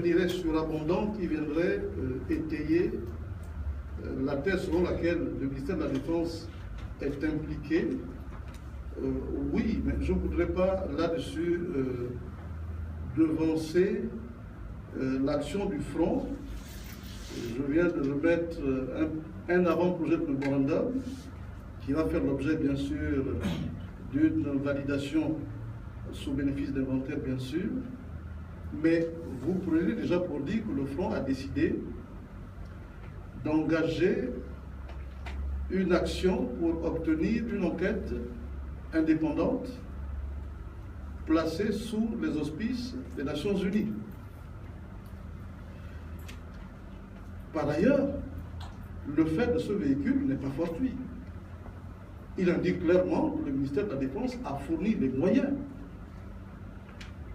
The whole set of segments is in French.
dirais, surabondant qui viendrait étayer la thèse selon laquelle le ministère de la Défense est impliqué. Oui, mais je ne voudrais pas là-dessus devancer l'action du front. Je viens de remettre un avant-projet de mémorandum qui va faire l'objet, bien sûr, d'une validation sous bénéfice d'inventaire, bien sûr. Mais vous prenez déjà pour dire que le front a décidé d'engager une action pour obtenir une enquête indépendante placée sous les auspices des Nations Unies. Par ailleurs, le fait de ce véhicule n'est pas fortuit. Il indique clairement que le ministère de la Défense a fourni les moyens.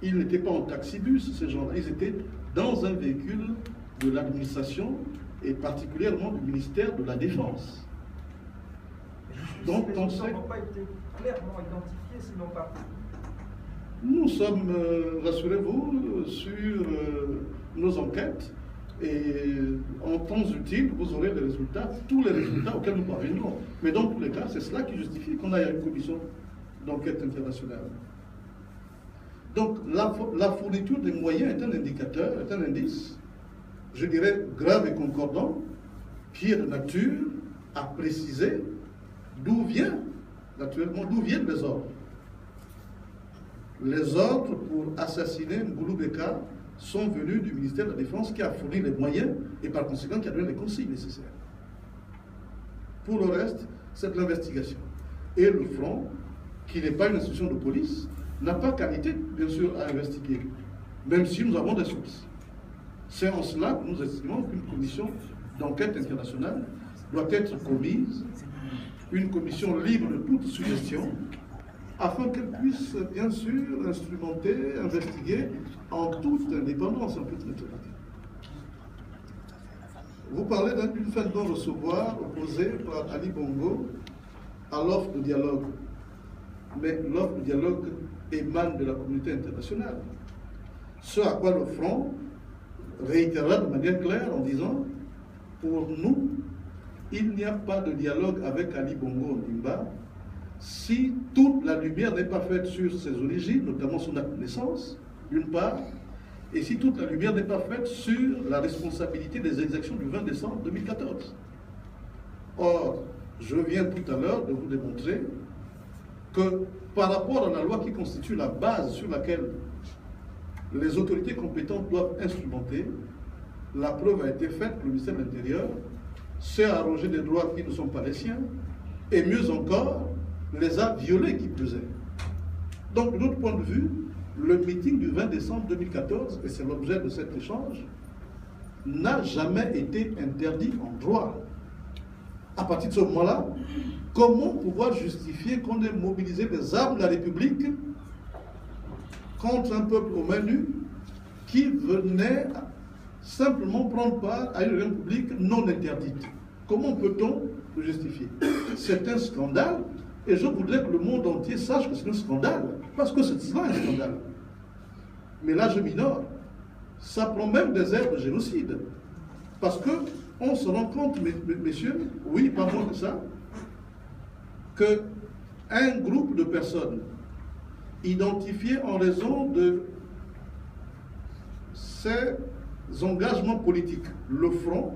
Ils n'étaient pas en taxibus, ces gens-là, ils étaient dans un véhicule de l'administration et particulièrement du ministère de la Défense. Donc, on sait... n'ont pas été clairement identifiés, sinon pas. Nous sommes, rassurez-vous, sur nos enquêtes et en temps utile, vous aurez les résultats, tous les résultats auxquels nous parviendrons. Mais dans tous les cas, c'est cela qui justifie qu'on aille à une commission d'enquête internationale. Donc, la fourniture des moyens est un indicateur, est un indice, je dirais, grave et concordant, qui est de nature à préciser d'où viennent les ordres. Les ordres pour assassiner Ngulu Beka sont venus du ministère de la Défense qui a fourni les moyens et par conséquent qui a donné les consignes nécessaires. Pour le reste, c'est de l'investigation. Et le front, qui n'est pas une institution de police, n'a pas qualité, bien sûr, à investiguer, même si nous avons des sources. C'est en cela que nous estimons qu'une commission d'enquête internationale doit être commise, une commission libre de toute suggestion, afin qu'elle puisse, bien sûr, instrumenter, investiguer en toute indépendance, en toute neutralité. Vous parlez d'une fin de non-recevoir opposée par Ali Bongo à l'offre de dialogue. Mais l'offre de dialogue émane de la communauté internationale. Ce à quoi le front réitérera de manière claire en disant, pour nous, il n'y a pas de dialogue avec Ali Bongo Ondimba si toute la lumière n'est pas faite sur ses origines, notamment son acte de naissance, d'une part, et si toute la lumière n'est pas faite sur la responsabilité des exactions du 20 décembre 2014. Or, je viens tout à l'heure de vous démontrer que par rapport à la loi qui constitue la base sur laquelle les autorités compétentes doivent instrumenter, la preuve a été faite que le ministère de l'Intérieur s'est arrogé des droits qui ne sont pas les siens, et mieux encore, les a violés qui plus est. Donc, de notre point de vue, le meeting du 20 décembre 2014, et c'est l'objet de cet échange, n'a jamais été interdit en droit. À partir de ce moment-là, comment pouvoir justifier qu'on ait mobilisé les armes de la République contre un peuple aux mains nues qui venait simplement prendre part à une réunion publique non interdite? Comment peut-on le justifier? C'est un scandale, et je voudrais que le monde entier sache que c'est un scandale, parce que c'est cela un scandale. Mais là, je minore. Ça prend même des airs de génocide. Parce qu'on se rend compte, messieurs, oui, pas moins que ça, qu'un groupe de personnes identifiées en raison de ces engagements politiques, le front,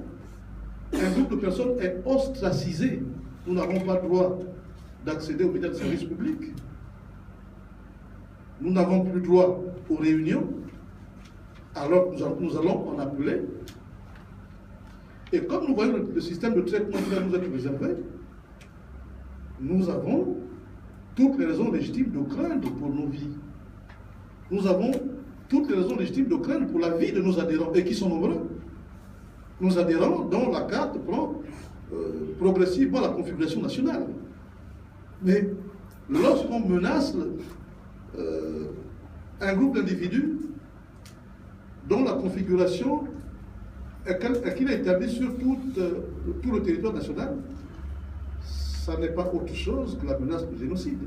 un groupe de personnes est ostracisé. Nous n'avons pas le droit d'accéder aux médias de service public. Nous n'avons plus droit aux réunions, alors nous allons en appeler. Et comme nous voyons le système de traitement qui va nous être réservé, nous avons toutes les raisons légitimes de craindre pour nos vies. Nous avons toutes les raisons légitimes de craindre pour la vie de nos adhérents, et qui sont nombreux. Nos adhérents dont la carte prend progressivement la configuration nationale. Mais lorsqu'on menace un groupe d'individus dont la configuration est qu'il est établi sur tout le territoire national, ça n'est pas autre chose que la menace du génocide.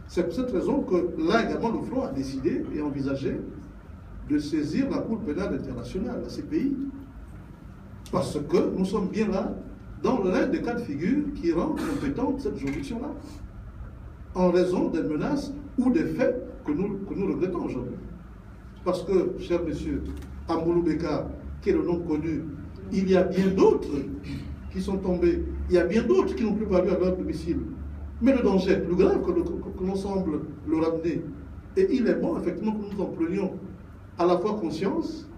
C'est pour cette raison que là également le front a décidé et envisagé de saisir la Cour pénale internationale, la CPI, parce que nous sommes bien là dans l'un des cas de figure qui rend compétente cette juridiction-là, en raison des menaces ou des faits que nous regrettons aujourd'hui. Parce que, cher monsieur, Amoulou Beka, qui est le nom connu, il y a bien d'autres qui sont tombés, il y a bien d'autres qui n'ont plus paru à leur domicile. Mais le danger est plus grave que l'on semble le ramener. Et il est bon, effectivement, que nous en prenions à la fois conscience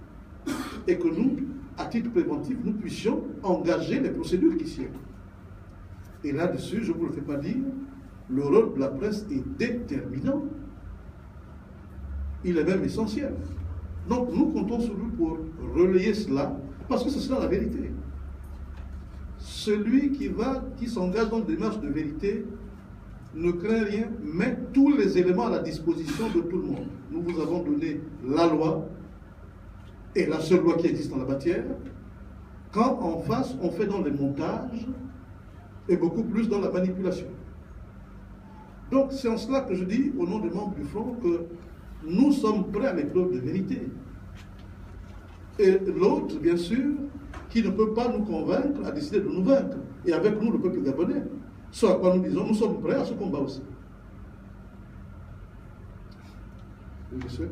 et que nous, à titre préventif, nous puissions engager les procédures qui s'y est. Et là-dessus, je ne vous le fais pas dire, le rôle de la presse est déterminant. Il est même essentiel. Donc nous comptons sur lui pour relayer cela, parce que c'est cela la vérité. Celui qui s'engage dans une démarche de vérité ne craint rien, met tous les éléments à la disposition de tout le monde. Nous vous avons donné la loi, et la seule loi qui existe en la matière, quand en face on fait dans les montages, et beaucoup plus dans la manipulation. Donc c'est en cela que je dis, au nom des membres du Front, que nous sommes prêts à l'épreuve de vérité. Et l'autre, bien sûr, qui ne peut pas nous convaincre, a décidé de nous vaincre. Et avec nous, le peuple gabonais. Ce à quoi nous disons, nous sommes prêts à ce combat aussi. Oui, monsieur.